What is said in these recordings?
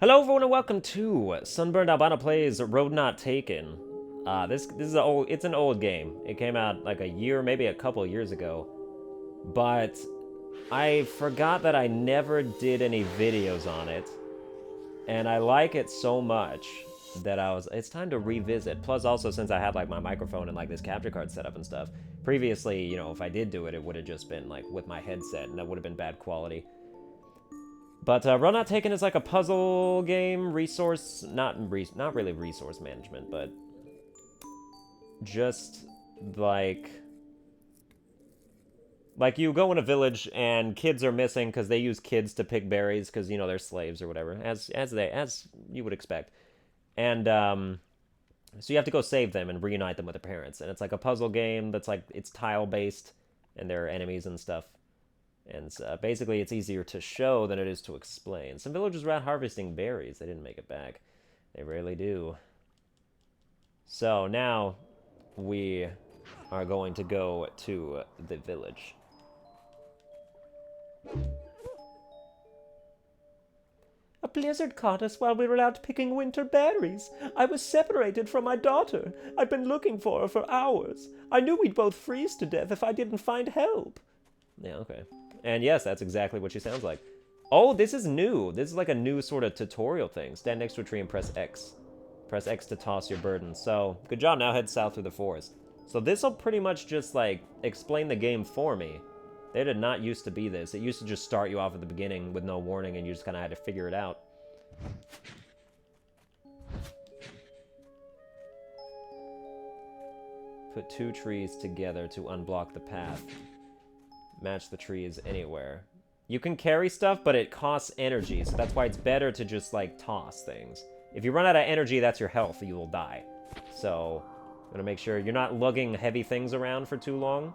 Hello everyone and welcome to Sunburned Albino Plays Road Not Taken. This is it's an old game. It came out like a year, maybe a couple years ago. But I forgot that I never did any videos on it. And I like it so much that it's time to revisit. Plus also since I had like my microphone and like this capture card set up and stuff. Previously, you know, if I did do it, it would have just been like with my headset and that would have been bad quality. But Road Not Taken is like a puzzle game, not really resource management, but just like you go in a village and kids are missing because they use kids to pick berries because you know they're slaves or whatever, as you would expect, and so you have to go save them and reunite them with their parents, and it's like a puzzle game that's like it's tile based, and there are enemies and stuff. And basically, it's easier to show than it is to explain. Some villagers were out harvesting berries. They didn't make it back. They rarely do. So now we are going to go to the village. A blizzard caught us while we were out picking winter berries. I was separated from my daughter. I've been looking for her for hours. I knew we'd both freeze to death if I didn't find help. Yeah, okay. And yes, that's exactly what she sounds like. Oh, this is new. This is like a new sort of tutorial thing. Stand next to a tree and press X. Press X to toss your burden. So, good job. Now head south through the forest. So this will pretty much just, like, explain the game for me. They did not used to be this. It used to just start you off at the beginning with no warning, and you just kind of had to figure it out. Put two trees together to unblock the path. Match the trees anywhere. You can carry stuff, but it costs energy, so that's why it's better to just, like, toss things. If you run out of energy, that's your health, you will die. So, I'm gonna make sure you're not lugging heavy things around for too long.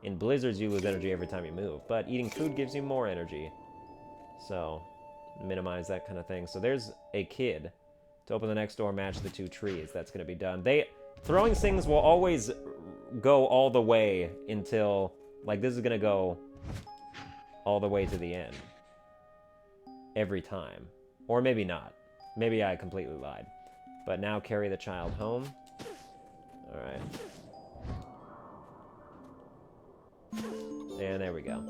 In blizzards, you lose energy every time you move, but eating food gives you more energy. So, minimize that kind of thing. So there's a kid. To open the next door, match the two trees. That's gonna be done. Throwing things will always go all the way until, like, this is gonna go all the way to the end. Every time. Or maybe not. Maybe I completely lied. But now carry the child home. Alright. And there we go.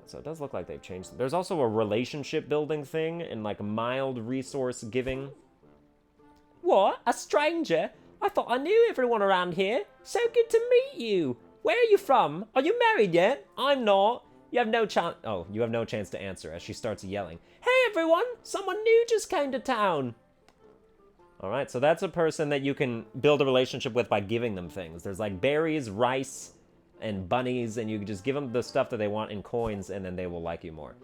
So it does look like they've changed. There's also a relationship building thing and, like, mild resource giving. What? A stranger? I thought I knew everyone around here. So good to meet you. Where are you from? Are you married yet? I'm not. You have no chance. Oh, you have no chance to answer as she starts yelling. Hey everyone! Someone new just came to town. Alright, so that's a person that you can build a relationship with by giving them things. There's like berries, rice, and bunnies, and you can just give them the stuff that they want in coins, and then they will like you more.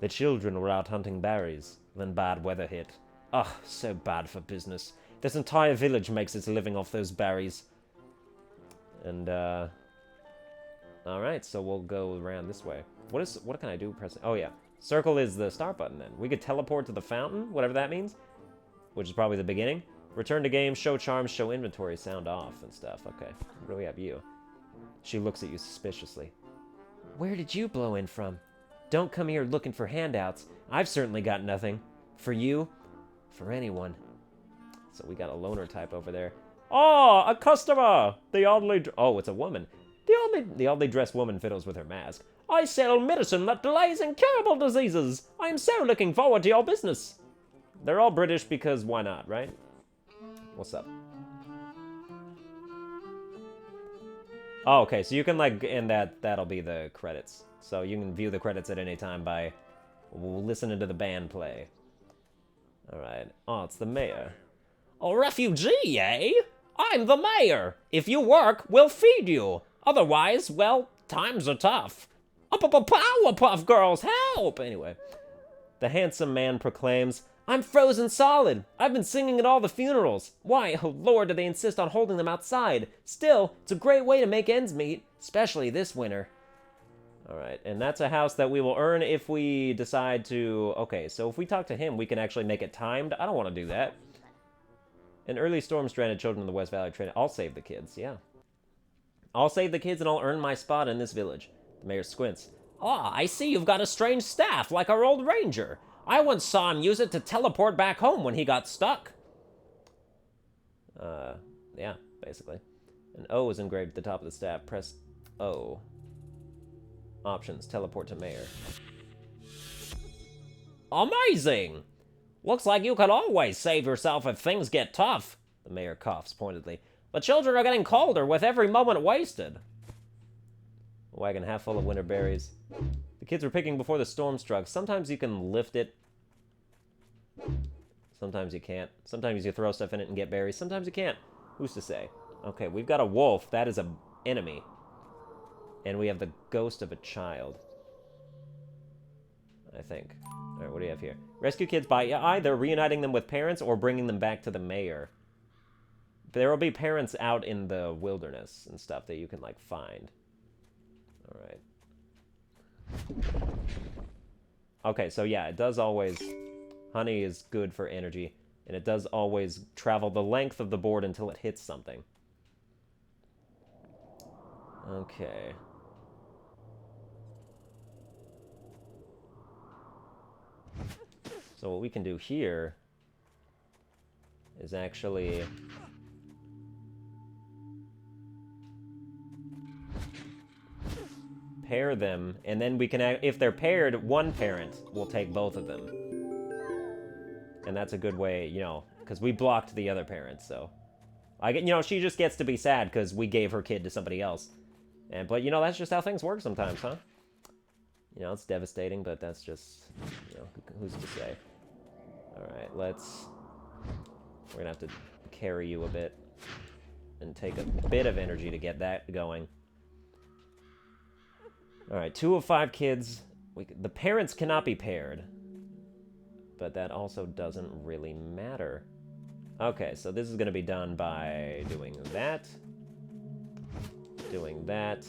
The children were out hunting berries. Then bad weather hit. Ugh, so bad for business. This entire village makes its living off those berries. And, alright, so we'll go around this way. What can I do? Oh, yeah. Circle is the start button, then. We could teleport to the fountain, whatever that means. Which is probably the beginning. Return to game, show charms, show inventory, sound off, and stuff. Okay, what do we have you? She looks at you suspiciously. Where did you blow in from? Don't come here looking for handouts. I've certainly got nothing. For you, for anyone. So we got a loner type over there. Oh, a customer! Oh, it's a woman. The oddly dressed woman fiddles with her mask. I sell medicine that delays incurable diseases. I am so looking forward to your business. They're all British because why not, right? What's up? Oh, okay, so you can, like, and that'll be the credits. So you can view the credits at any time by listening to the band play. Alright. Oh, it's the mayor. A refugee, eh? I'm the mayor. If you work, we'll feed you. Otherwise, well, times are tough. Powerpuff Girls, help! Anyway. The handsome man proclaims, I'm frozen solid. I've been singing at all the funerals. Why, oh Lord, do they insist on holding them outside? Still, it's a great way to make ends meet, especially this winter. Alright, and that's a house that we will earn if we decide to... Okay, so if we talk to him, we can actually make it timed. I don't want to do that. An early storm stranded children in the West Valley train. I'll save the kids, yeah. I'll save the kids and I'll earn my spot in this village. The mayor squints. Ah, I see you've got a strange staff, like our old ranger. I once saw him use it to teleport back home when he got stuck. Yeah, basically. An O is engraved at the top of the staff. Press O. Options, teleport to Mayor. Amazing! Looks like you can always save yourself if things get tough. The mayor coughs pointedly. The children are getting colder with every moment wasted. A wagon half full of winter berries. The kids were picking before the storm struck. Sometimes you can lift it. Sometimes you can't. Sometimes you throw stuff in it and get berries. Sometimes you can't. Who's to say? Okay, we've got a wolf. That is an enemy. And we have the ghost of a child. I think. Alright, what do you have here? Rescue kids by either reuniting them with parents or bringing them back to the mayor. There will be parents out in the wilderness and stuff that you can, like, find. Alright. Okay, so yeah, it does always... Honey is good for energy, and it does always travel the length of the board until it hits something. Okay. So what we can do here is actually pair them, and then we can, if they're paired, one parent will take both of them. And that's a good way, you know, because we blocked the other parent, so. I get, you know, she just gets to be sad because we gave her kid to somebody else. And, but, you know, that's just how things work sometimes, huh? You know, it's devastating, but that's just, you know, who's to say? Alright, let's... We're gonna have to carry you a bit. And take a bit of energy to get that going. Alright, 2 of 5 kids. The parents cannot be paired. But that also doesn't really matter. Okay, so this is gonna be done by doing that. Doing that.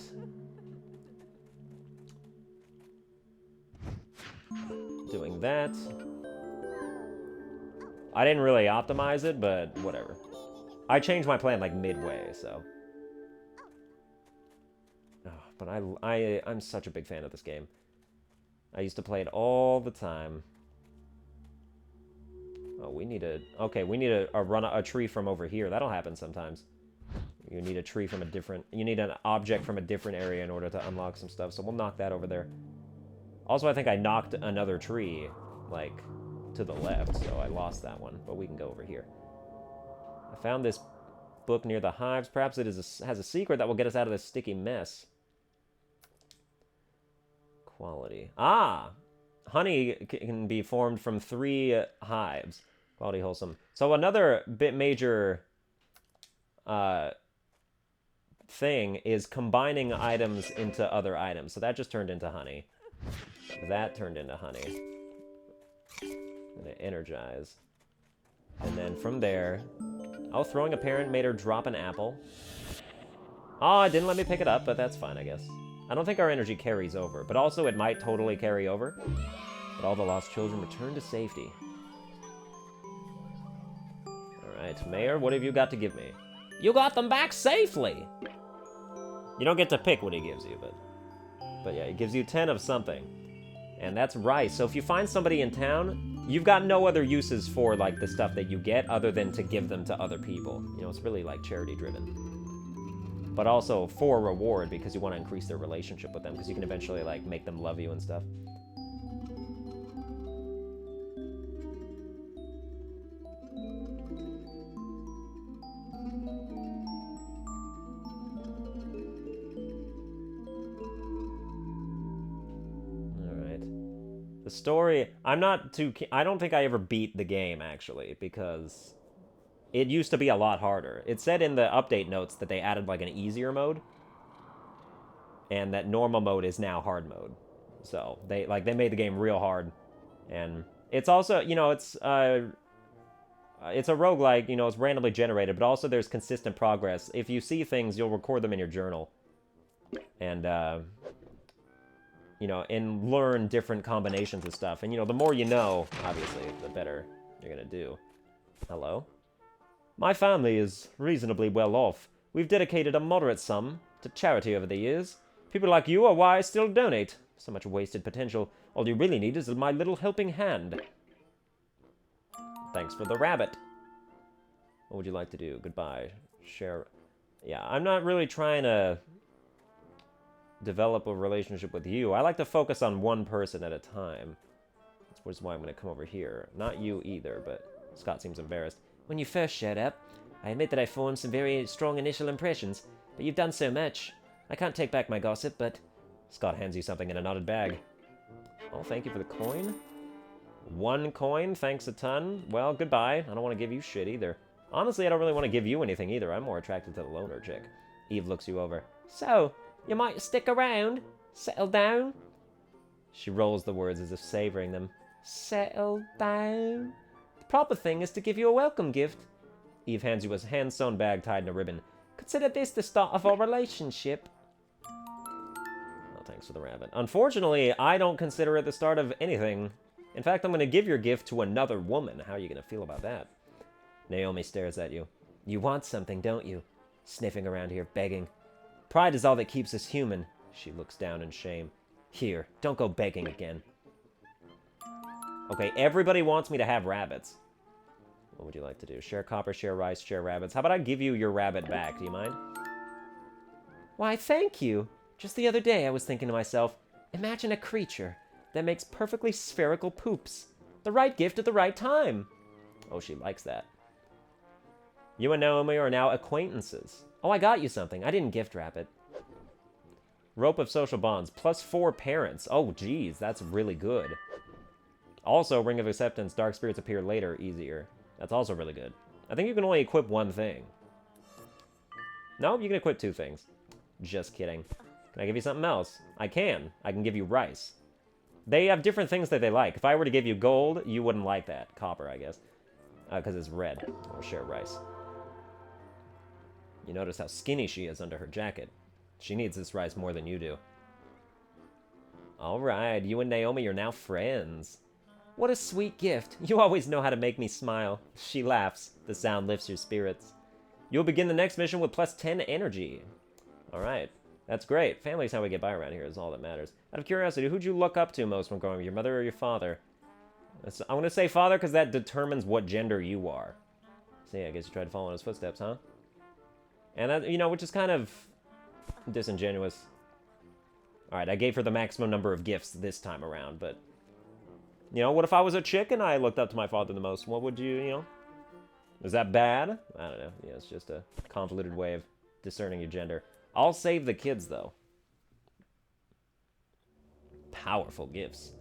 Doing that. I didn't really optimize it, but whatever. I changed my plan like midway, so. Oh, but I'm such a big fan of this game. I used to play it all the time. Oh, we need a... Okay, we need a run a tree from over here. That'll happen sometimes. You need a tree from a different... You need an object from a different area in order to unlock some stuff, so we'll knock that over there. Also, I think I knocked another tree, like, to the left, so I lost that one, but we can go over here. I found this book near the hives. Perhaps it has a secret that will get us out of this sticky mess. Quality. Ah! Honey can be formed from 3 hives. Quality, wholesome. So another bit major thing is combining items into other items. So that just turned into honey. That turned into honey. I'm gonna energize. And then from there... Oh, throwing a parent made her drop an apple. Oh, it didn't let me pick it up, but that's fine, I guess. I don't think our energy carries over, but also it might totally carry over. But all the lost children return to safety. Alright, Mayor, what have you got to give me? You got them back safely! You don't get to pick what he gives you, but yeah, it gives you 10 of something. And that's rice. So if you find somebody in town, you've got no other uses for, like, the stuff that you get other than to give them to other people. You know, it's really, like, charity-driven. But also for reward, because you want to increase their relationship with them, because you can eventually, like, make them love you and stuff. Story, I'm not too... I don't think I ever beat the game, actually, because it used to be a lot harder. It said in the update notes that they added, like, an easier mode, and that normal mode is now hard mode. So, they made the game real hard, and it's also, you know, it's a roguelike, you know, it's randomly generated, but also there's consistent progress. If you see things, you'll record them in your journal, and, you know, and learn different combinations of stuff. And, you know, the more you know, obviously, the better you're gonna do. Hello? My family is reasonably well off. We've dedicated a moderate sum to charity over the years. People like you are why I still donate. So much wasted potential. All you really need is my little helping hand. Thanks for the rabbit. What would you like to do? Goodbye. Share. Yeah, I'm not really trying to develop a relationship with you. I like to focus on one person at a time. That's why I'm going to come over here. Not you either, but Scott seems embarrassed. When you first showed up, I admit that I formed some very strong initial impressions, but you've done so much. I can't take back my gossip, but... Scott hands you something in a knotted bag. Oh, thank you for the coin. 1 coin, thanks a ton. Well, goodbye. I don't want to give you shit either. Honestly, I don't really want to give you anything either. I'm more attracted to the loner chick. Eve looks you over. So, you might stick around? Settle down? She rolls the words as if savoring them. Settle down? The proper thing is to give you a welcome gift. Eve hands you a hand-sewn bag tied in a ribbon. Consider this the start of our relationship. Well, thanks for the rabbit. Unfortunately, I don't consider it the start of anything. In fact, I'm going to give your gift to another woman. How are you going to feel about that? Naomi stares at you. You want something, don't you? Sniffing around here, begging. Pride is all that keeps us human. She looks down in shame. Here, don't go begging again. Okay, everybody wants me to have rabbits. What would you like to do? Share copper, share rice, share rabbits. How about I give you your rabbit back? Do you mind? Why, thank you. Just the other day I was thinking to myself, imagine a creature that makes perfectly spherical poops. The right gift at the right time. Oh, she likes that. You and Naomi are now acquaintances. Oh, I got you something. I didn't gift wrap it. Rope of social bonds. +4 parents. Oh, geez. That's really good. Also, Ring of Acceptance. Dark spirits appear later. Easier. That's also really good. I think you can only equip 1 thing. No, you can equip 2 things. Just kidding. Can I give you something else? I can. I can give you rice. They have different things that they like. If I were to give you gold, you wouldn't like that. Copper, I guess. Because it's red. I'll share rice. You notice how skinny she is under her jacket. She needs this rice more than you do. Alright, you and Naomi are now friends. What a sweet gift. You always know how to make me smile. She laughs. The sound lifts your spirits. You'll begin the next mission with +10 energy. Alright. That's great. Family's how we get by around here is all that matters. Out of curiosity, who'd you look up to most when growing up? Your mother or your father? I'm going to say father because that determines what gender you are. So yeah, I guess you tried to follow in his footsteps, huh? And that, you know, which is kind of disingenuous. Alright, I gave her the maximum number of gifts this time around, but... You know, what if I was a chick and I looked up to my father the most? What would you, you know? Is that bad? I don't know. Yeah, it's just a convoluted way of discerning your gender. I'll save the kids, though. Powerful gifts.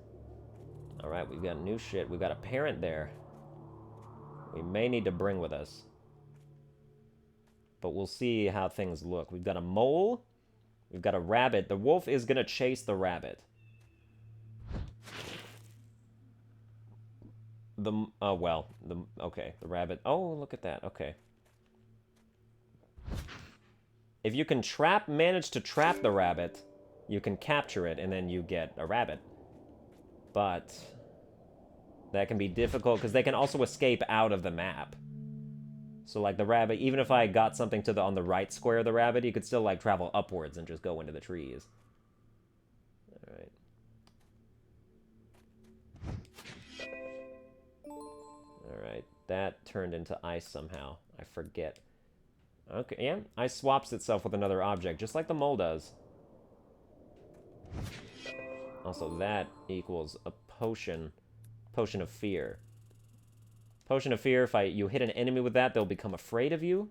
Alright, we've got new shit. We've got a parent there. We may need to bring with us. But we'll see how things look. We've got a mole. We've got a rabbit. The wolf is going to chase the rabbit. Okay, the rabbit. Oh, look at that. Okay. If you can manage to trap the rabbit, you can capture it, and then you get a rabbit. But that can be difficult, because they can also escape out of the map. So, like, the rabbit, even if I got something on the right square of the rabbit, you could still, like, travel upwards and just go into the trees. Alright. Alright, that turned into ice somehow. I forget. Okay, yeah, ice swaps itself with another object, just like the mole does. Also, that equals a potion. Potion of fear. Potion of fear, if you hit an enemy with that, they'll become afraid of you.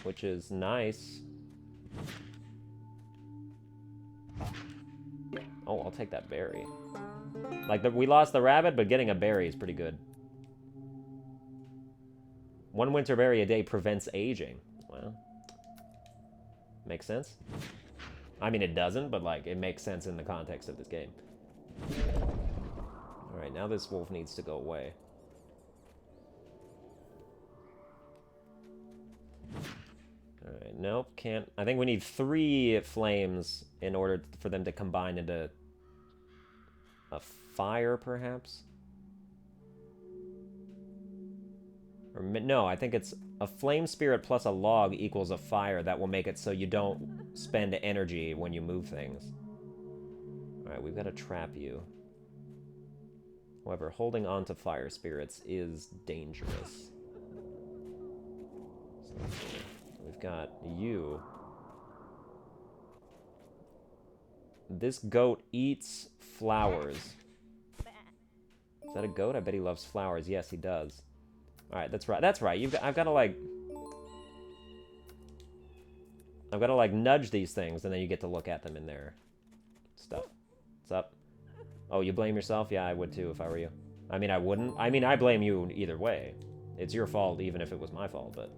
Which is nice. Oh, I'll take that berry. Like, we lost the rabbit, but getting a berry is pretty good. 1 winter berry a day prevents aging. Well, makes sense. I mean, it doesn't, but, like, it makes sense in the context of this game. Alright, now this wolf needs to go away. Alright, nope, can't. I think we need 3 flames in order for them to combine into a fire, perhaps? Or, no, I think it's a flame spirit plus a log equals a fire that will make it so you don't spend energy when you move things. Alright, we've got to trap you. However, holding on to fire spirits is dangerous. So, we've got you. This goat eats flowers. Is that a goat? I bet he loves flowers. Yes, he does. Alright, that's right. That's right. I've got to, like... I've got to, like, nudge these things, and then you get to look at them in their stuff. What's up? Oh, you blame yourself? Yeah, I would too if I were you. I mean, I wouldn't. I mean, I blame you either way. It's your fault even if it was my fault, but...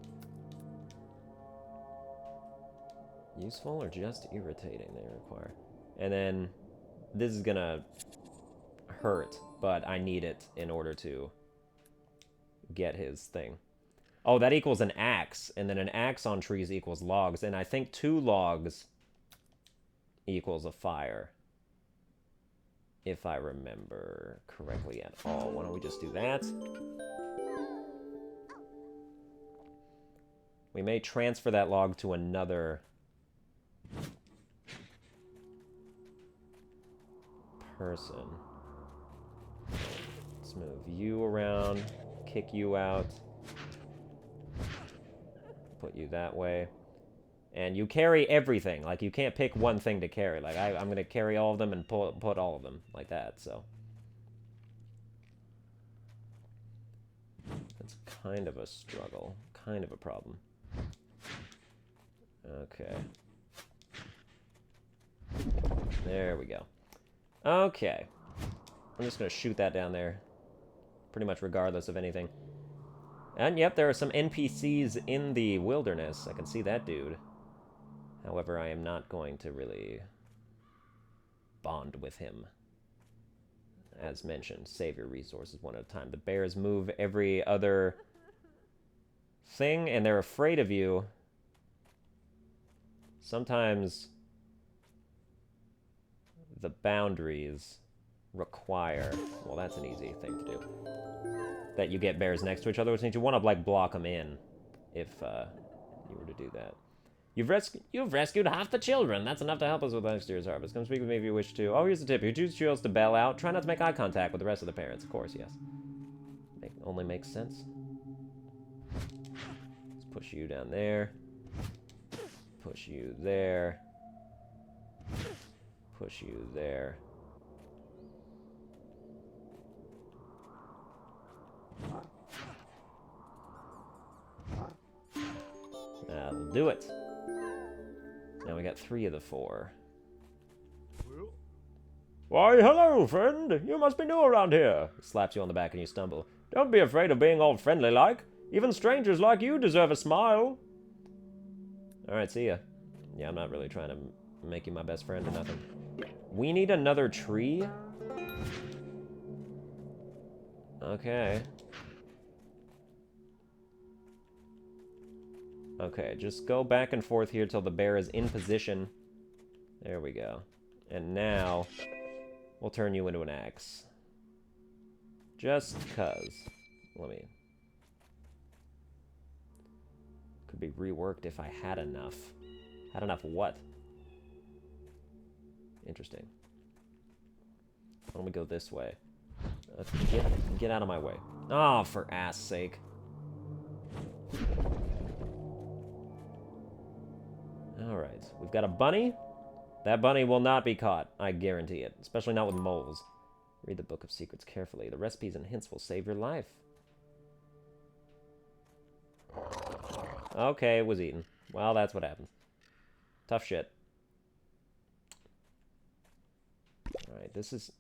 Useful or just irritating, they require. And then, this is gonna hurt, but I need it in order to get his thing. Oh, that equals an axe, and then an axe on trees equals logs, and I think 2 logs equals a fire. If I remember correctly at all. Why don't we just do that? We may transfer that log to another person. Let's move you around, kick you out, put you that way. And you carry everything. Like, you can't pick one thing to carry. Like, I'm going to carry all of them and put all of them like that, so. That's kind of a struggle. Kind of a problem. Okay. There we go. Okay. I'm just going to shoot that down there. Pretty much regardless of anything. And, yep, there are some NPCs in the wilderness. I can see that dude. However, I am not going to really bond with him. As mentioned, save your resources one at a time. The bears move every other thing, and they're afraid of you. Sometimes the boundaries require... Well, that's an easy thing to do. That you get bears next to each other, which means you want to, like, block them in if you were to do that. You've rescued half the children. That's enough to help us with next year's harvest. Come speak with me if you wish to. Oh, here's the tip. You choose children to bail out. Try not to make eye contact with the rest of the parents. Of course, yes. Only makes sense. Let's push you down there. Push you there. Push you there. That'll do it. Now we got 3 of the 4. Why, hello, friend. You must be new around here. He slaps you on the back and you stumble. Don't be afraid of being all friendly-like. Even strangers like you deserve a smile. Alright, see ya. Yeah, I'm not really trying to make you my best friend or nothing. We need another tree? Okay. Okay, just go back and forth here till the bear is in position. There we go. And now, we'll turn you into an axe. Just cuz. Let me... Could be reworked if I had enough. Had enough what? Interesting. Why don't we go this way? Get out of my way. Oh, for ass sake. Alright, we've got a bunny. That bunny will not be caught, I guarantee it. Especially not with moles. Read the Book of Secrets carefully. The recipes and hints will save your life. Okay, it was eaten. Well, that's what happens. Tough shit. Alright, this is...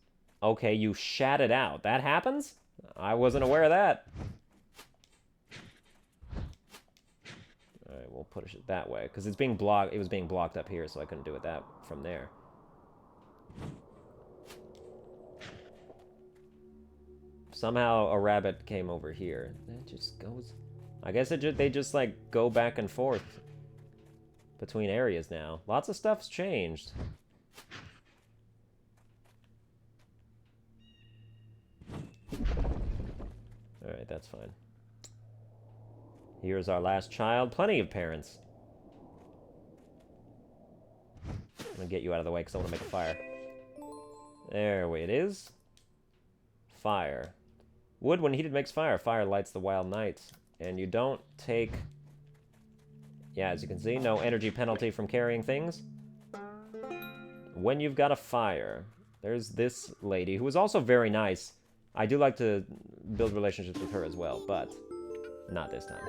Okay, you shat it out. That happens? I wasn't aware of that. Alright, we'll push it that way. Because it's being blocked. It was being blocked up here, so I couldn't do it that from there. Somehow a rabbit came over here. It just goes... I guess they just, like, go back and forth between areas now. Lots of stuff's changed. Alright, that's fine. Here's our last child. Plenty of parents. I'm gonna get you out of the way because I want to make a fire. There it is. Fire. Wood, when heated, makes fire. Fire lights the wild night. And you don't take... Yeah, as you can see, no energy penalty from carrying things. When you've got a fire, there's this lady, who is also very nice. I do like to build relationships with her as well, but not this time.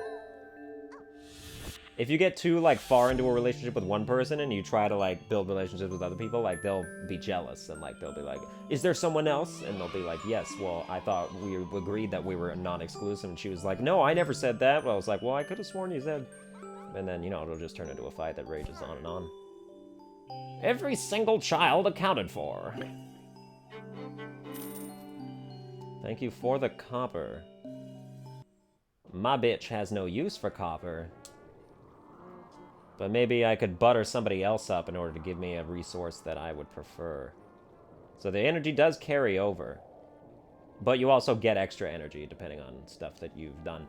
If you get too, like, far into a relationship with one person and you try to, like, build relationships with other people, like, they'll be jealous and, like, they'll be like, is there someone else? And they'll be like, yes, well, I thought we agreed that we were non-exclusive. And she was like, no, I never said that. Well, I was like, well, I could have sworn you said. And then, you know, it'll just turn into a fight that rages on and on. Every single child accounted for. Thank you for the copper. My bitch has no use for copper. But maybe I could butter somebody else up in order to give me a resource that I would prefer. So the energy does carry over. But you also get extra energy depending on stuff that you've done.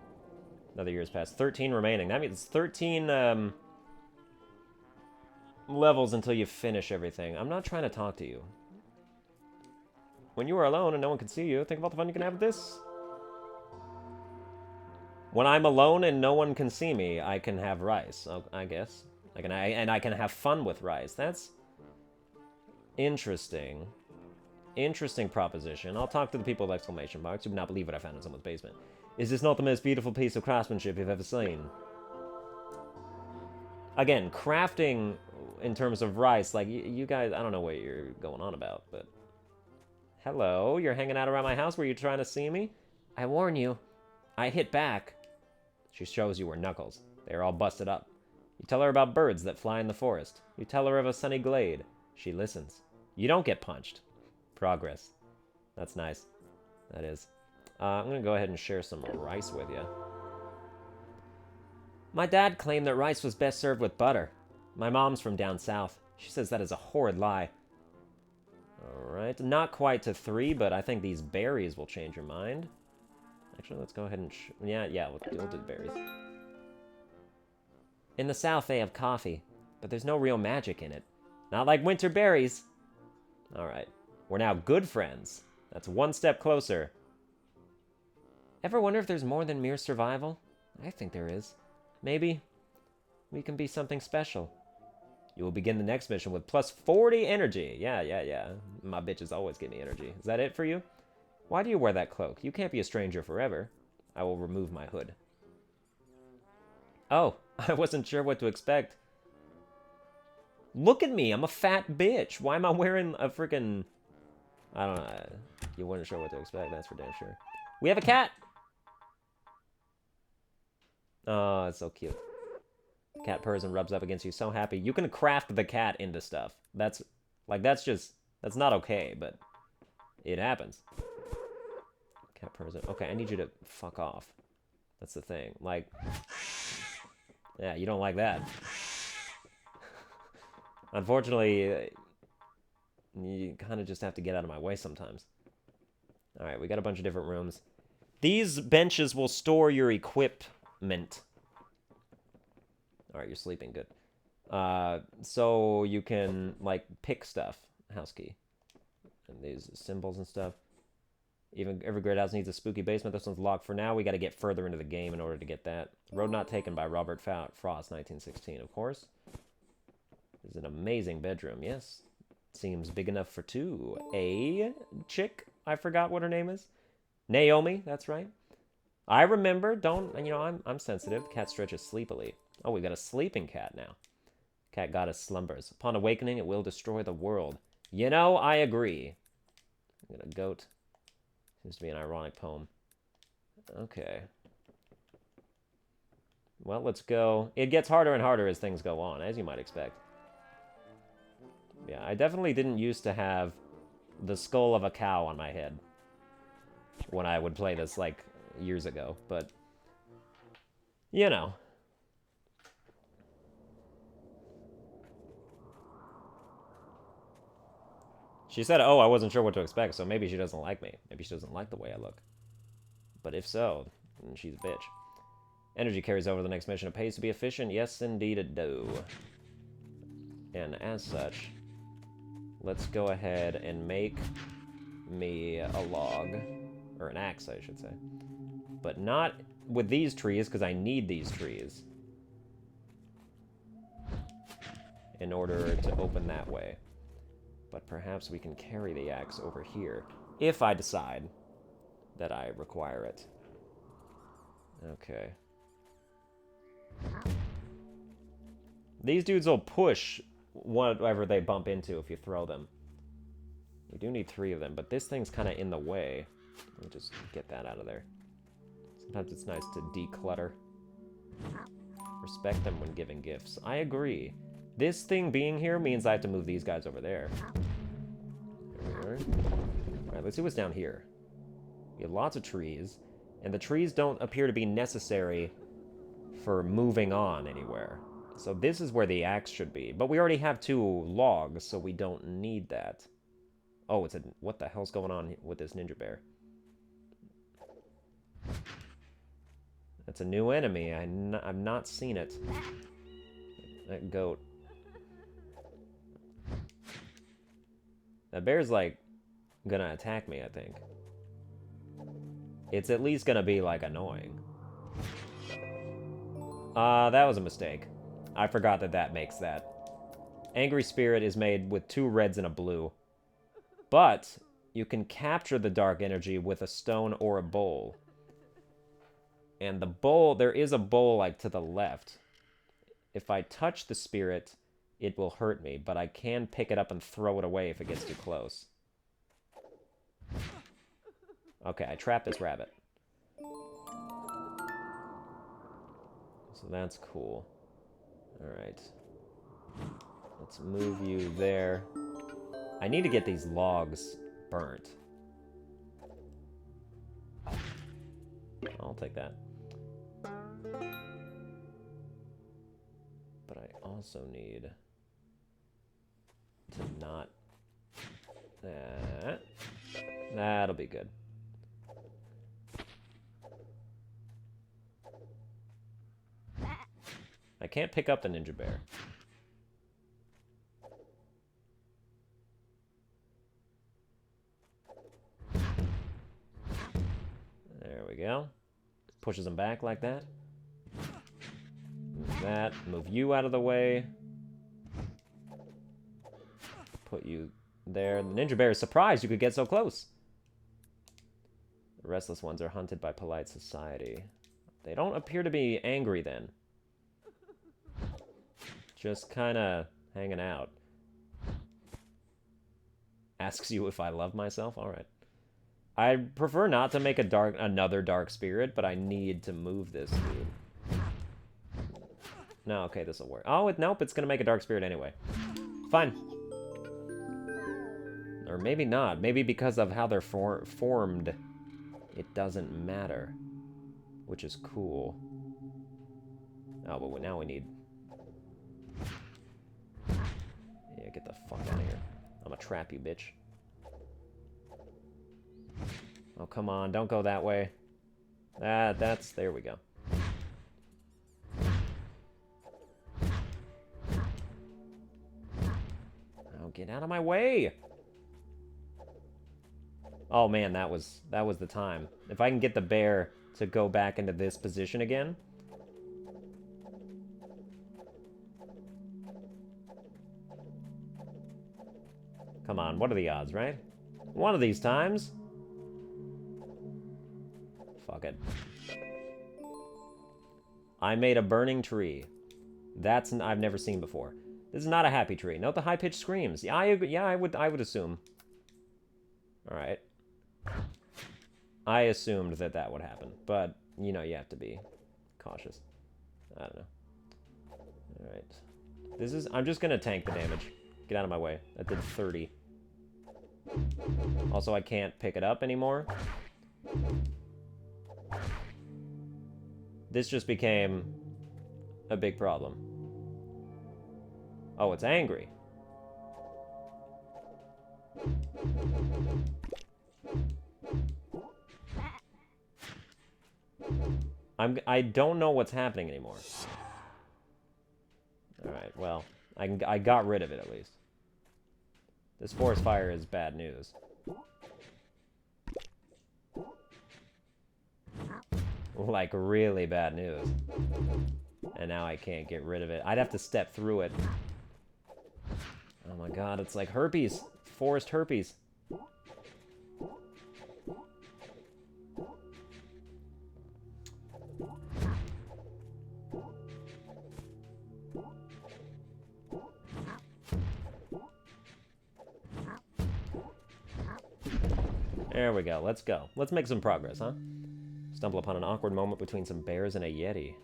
Another year's passed. 13 remaining. That means 13 levels until you finish everything. I'm not trying to talk to you. When you are alone and no one can see you, think about the fun you can have with this. When I'm alone and no one can see me, I can have rice, I guess. And I can have fun with rice. That's interesting. Interesting proposition. I'll talk to the people with exclamation marks who would not believe what I found in someone's basement. Is this not the most beautiful piece of craftsmanship you've ever seen? Again, crafting in terms of rice, like, you guys, I don't know what you're going on about, but... Hello, you're hanging out around my house? Were you trying to see me? I warn you. I hit back. She shows you her knuckles. They are all busted up. You tell her about birds that fly in the forest. You tell her of a sunny glade. She listens. You don't get punched. Progress. That's nice. That is. I'm going to go ahead and share some rice with you. My dad claimed that rice was best served with butter. My mom's from down south. She says that is a horrid lie. Alright, not quite to 3, but I think these berries will change your mind. Actually, let's go ahead and... Yeah, we'll do the berries. In the south, they have coffee, but there's no real magic in it. Not like winter berries. Alright, we're now good friends. That's one step closer. Ever wonder if there's more than mere survival? I think there is. Maybe we can be something special. You will begin the next mission with plus 40 energy. Yeah. My bitches always give me energy. Is that it for you? Why do you wear that cloak? You can't be a stranger forever. I will remove my hood. Oh, I wasn't sure what to expect. Look at me, I'm a fat bitch. Why am I wearing a freaking... I don't know. You weren't sure what to expect, that's for damn sure. We have a cat! Oh, it's so cute. Cat purrs and rubs up against you, so happy. You can craft the cat into stuff. That's not okay, but it happens. Cat purrs. Okay, I need you to fuck off. That's the thing. Like, yeah, you don't like that. Unfortunately, you kind of just have to get out of my way sometimes. Alright, we got a bunch of different rooms. These benches will store your equipment. Alright, you're sleeping, good. So you can, like, pick stuff. House key. And these symbols and stuff. Even every great house needs a spooky basement. This one's locked for now. We got to get further into the game in order to get that. Road Not Taken by Robert Frost, 1916, of course. This is an amazing bedroom, yes. Seems big enough for two. A chick? I forgot what her name is. Naomi, that's right. I remember, I'm sensitive. Cat stretches sleepily. Oh, we got a sleeping cat now. Cat goddess slumbers. Upon awakening, it will destroy the world. You know, I agree. I got a goat. Seems to be an ironic poem. Okay. Well, let's go. It gets harder and harder as things go on, as you might expect. Yeah, I definitely didn't used to have the skull of a cow on my head when I would play this, like, years ago, but, you know. She said, oh, I wasn't sure what to expect, so maybe she doesn't like me. Maybe she doesn't like the way I look. But if so, then she's a bitch. Energy carries over the next mission. It pays to be efficient. Yes, indeed it do. And as such, let's go ahead and make me a log. Or an axe, I should say. But not with these trees, because I need these trees in order to open that way. But perhaps we can carry the axe over here, if I decide that I require it. Okay. These dudes will push whatever they bump into if you throw them. We do need 3 of them, but this thing's kind of in the way. Let me just get that out of there. Sometimes it's nice to declutter. Respect them when giving gifts. I agree. This thing being here means I have to move these guys over there. There we are. Alright, let's see what's down here. We have lots of trees, and the trees don't appear to be necessary for moving on anywhere. So this is where the axe should be. But we already have 2 logs, so we don't need that. Oh, it's a... What the hell's going on with this ninja bear? That's a new enemy. I've not seen it. That goat. That bear's, like, gonna attack me, I think. It's at least gonna be, like, annoying. That was a mistake. I forgot that that makes that. Angry Spirit is made with 2 reds and a blue. But you can capture the dark energy with a stone or a bowl. And the bowl, there is a bowl, like, to the left. If I touch the spirit, it will hurt me, but I can pick it up and throw it away if it gets too close. Okay, I trapped this rabbit. So that's cool. Alright. Let's move you there. I need to get these logs burnt. I'll take that. But I also need to not... that. That'll be good. I can't pick up the ninja bear. There we go. Pushes him back like that. Move that. Move you out of the way. Put you there. The ninja bear is surprised you could get so close. The restless ones are hunted by polite society. They don't appear to be angry then. Just kind of hanging out. Asks you if I love myself? Alright. I prefer not to make another dark spirit, but I need to move this dude. No, okay, this will work. Oh, nope, it's gonna make a dark spirit anyway. Fine. Or maybe not. Maybe because of how they're formed, it doesn't matter. Which is cool. Oh, but now we need... Yeah, get the fuck out of here. I'm gonna trap you, bitch. Oh, come on, don't go that way. That's... There we go. Oh, get out of my way! Oh, man, that was the time. If I can get the bear to go back into this position again... Come on, what are the odds, right? One of these times. Fuck it. I made a burning tree. That's I've never seen before. This is not a happy tree. Note the high-pitched screams. Yeah, I would assume. All right. I assumed that would happen, but you know you have to be cautious. I don't know. All right. This is. I'm just gonna tank the damage. Get out of my way. That did 30. Also, I can't pick it up anymore. This just became a big problem. Oh, it's angry. I don't know what's happening anymore. Alright, well, I got rid of it at least. This forest fire is bad news. Like, really bad news. And now I can't get rid of it. I'd have to step through it. Oh my god, it's like herpes. Forest herpes. There we go. Let's go. Let's make some progress, huh? Stumble upon an awkward moment between some bears and a yeti.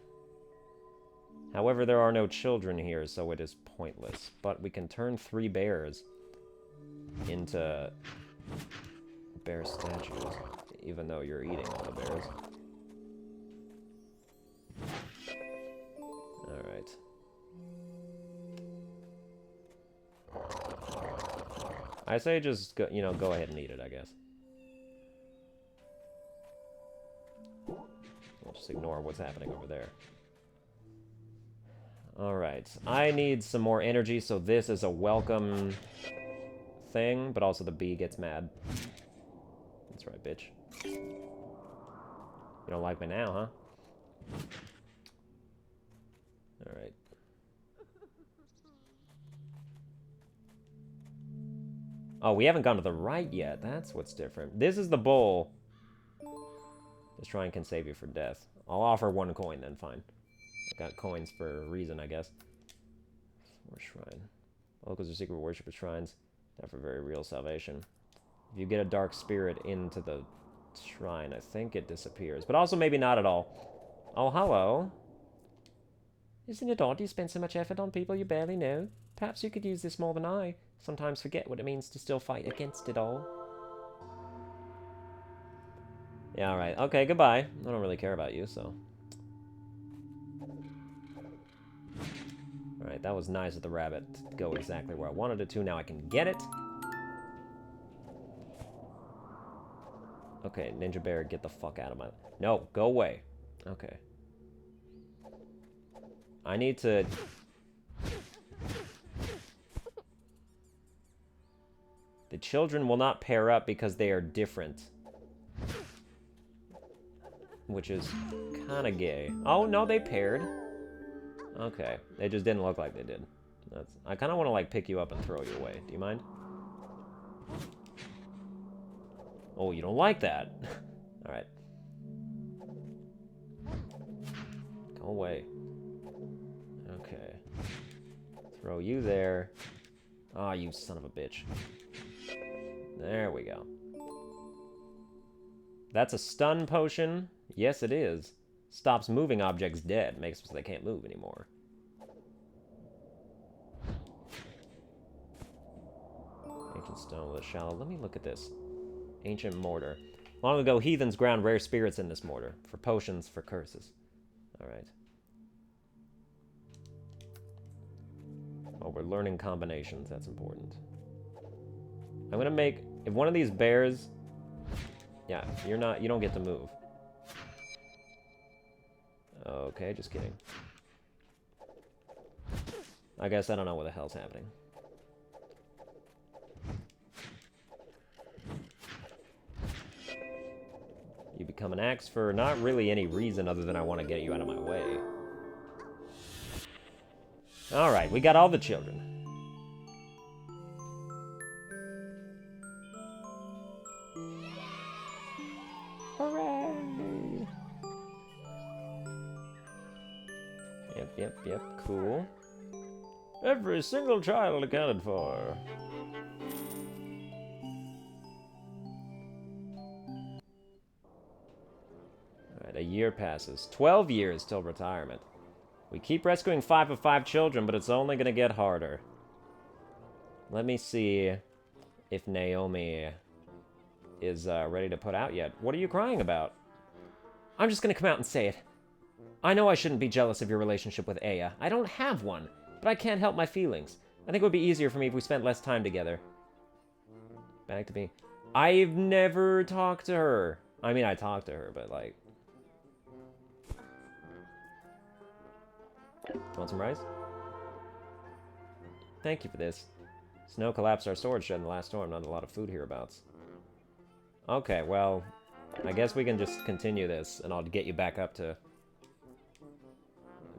However, there are no children here, so it is pointless. But we can turn 3 bears into bear statues, even though you're eating all the bears. Alright. I say just, go, you know, go ahead and eat it, I guess. We'll just ignore what's happening over there. Alright, I need some more energy, so this is a welcome thing, but also the bee gets mad. That's right, bitch. You don't like me now, huh? Alright. Oh, we haven't gone to the right yet. That's what's different. This is the bowl. This shrine can save you for death. I'll offer 1 coin then, fine. I got coins for a reason, I guess. More shrine. Locals are secret worship of shrines. Not for very real salvation. If you get a dark spirit into the shrine, I think it disappears. But also maybe not at all. Oh, hello. Isn't it odd you spend so much effort on people you barely know? Perhaps you could use this more than I. Sometimes forget what it means to still fight against it all. Yeah, alright. Okay, goodbye. I don't really care about you, so... Alright, that was nice of the rabbit to go exactly where I wanted it to. Now I can get it. Okay, Ninja Bear, get the fuck out of my... No, go away. Okay. I need to... The children will not pair up because they are different. Which is kind of gay. Oh, no, they paired. Okay. They just didn't look like they did. I kind of want to, like, pick you up and throw you away. Do you mind? Oh, you don't like that. Alright. Go away. Okay. Throw you there. Ah, oh, you son of a bitch. There we go. That's a stun potion. Yes, it is. Stops moving objects dead. Makes it so they can't move anymore. Ancient stone with a shallow. Let me look at this. Ancient mortar. Long ago, heathens ground rare spirits in this mortar. For potions, for curses. Alright. Oh, we're learning combinations. That's important. I'm gonna make... If one of these bears... Yeah, you don't get to move. Okay, just kidding. I guess I don't know what the hell's happening. You become an axe for not really any reason other than I want to get you out of my way. Alright, we got all the children. Hooray! Yep, cool. Every single child accounted for. Alright, a year passes. 12 years till retirement. We keep rescuing 5 of 5 children, but it's only gonna get harder. Let me see if Naomi is ready to put out yet. What are you crying about? I'm just gonna come out and say it. I know I shouldn't be jealous of your relationship with Aya. I don't have one, but I can't help my feelings. I think it would be easier for me if we spent less time together. Back to me. I've never talked to her. I mean, I talked to her, but like... Want some rice? Thank you for this. Snow collapsed our storage shed in the last storm. Not a lot of food hereabouts. Okay, well, I guess we can just continue this, and I'll get you back up to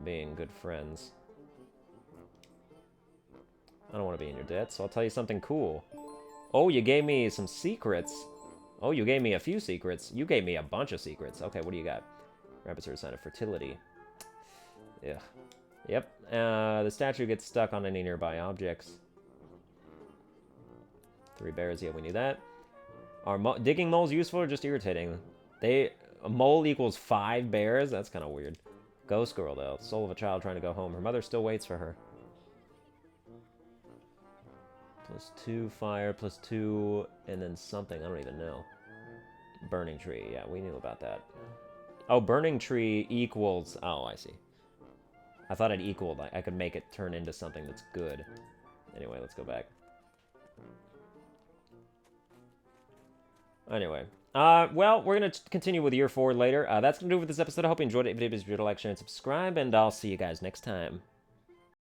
being good friends. I don't want to be in your debt, so I'll tell you something cool. Oh, you gave me some secrets. Oh, you gave me a few secrets. You gave me a bunch of secrets. Okay, what do you got? Rabbits are a sign of fertility. Ugh. Yep. The statue gets stuck on any nearby objects. 3 bears. Yeah, we need that. Are digging moles useful or just irritating? A mole equals 5 bears? That's kind of weird. Ghost girl, though. Soul of a child trying to go home. Her mother still waits for her. +2 fire, +2, and then something. I don't even know. Burning tree. Yeah, we knew about that. Oh, burning tree equals... Oh, I see. I thought it equaled. I could make it turn into something that's good. Anyway, let's go back. Anyway. Well, we're going to continue with year 4 later. That's going to do it for this episode. I hope you enjoyed it. If you did, please like, share, and subscribe, and I'll see you guys next time.